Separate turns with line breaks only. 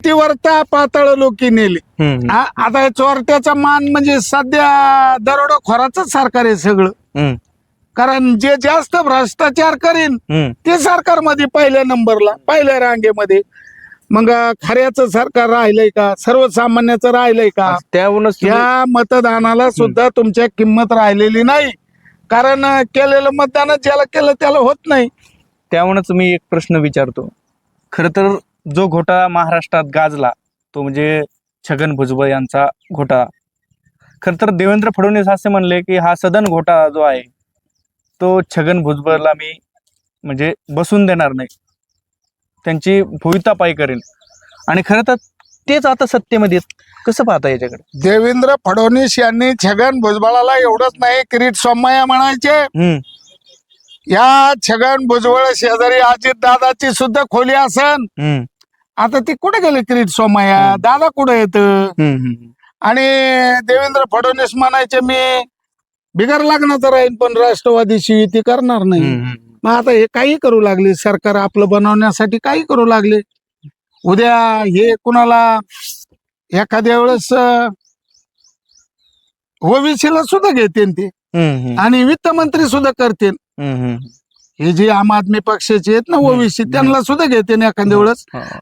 पतिवर्ता पाताळ लोकी नेली. आता हे चोरट्याचा मान म्हणजे सध्या दरोडेखोराच सरकार आहे सगळं. कारण जे जास्त भ्रष्टाचार करीन ते सरकारमध्ये पहिल्या नंबरला, पहिल्या रांगेमध्ये. मग खऱ्याचं सरकार राहिलंय का? सर्वसामान्याचं राहिलंय का?
त्यावरूनच
या मतदानाला सुद्धा तुमच्या किंमत राहिलेली नाही. कारण केलेलं मतदान ज्याला केलं त्याला होत नाही.
त्यावरूनच मी एक प्रश्न विचारतो. खरं तर जो घोटाळा महाराष्ट्रात गाजला तो म्हणजे छगन भुजबळ यांचा घोटाळा. खरं तर देवेंद्र फडणवीस असे म्हणले की हा सदन घोटाळा जो आहे तो छगन भुजबळला मी म्हणजे बसून देणार नाही, त्यांची भुईतापाई करेन. आणि खरं तर तेच आता सत्तेमध्ये आहेत. कसं पाहता याच्याकडे?
देवेंद्र फडणवीस यांनी छगन भुजबळाला एवढंच नाही किरीट सोमय्या म्हणायचे. या छगन भुजबळ शेजारी अजित दादाची सुद्धा खोली असन. आता ती कुठे गेली किरीट सोमय्या? दादा कुठे येत? आणि देवेंद्र फडणवीस म्हणायचे मी बिगर लग्नाचं राहीन पण राष्ट्रवादीशी युती करणार नाही. मग आता हे काही करू लागले, सरकार आपलं बनवण्यासाठी काही करू लागले. उद्या हे कुणाला एखाद्या वेळेस ओबीसीला सुद्धा घेतील ते आणि वित्तमंत्री सुद्धा करतील. हे जे आम आदमी पक्षाचे आहेत ना ओबीसी त्यांना सुद्धा घेते एखाद्या वेळेस.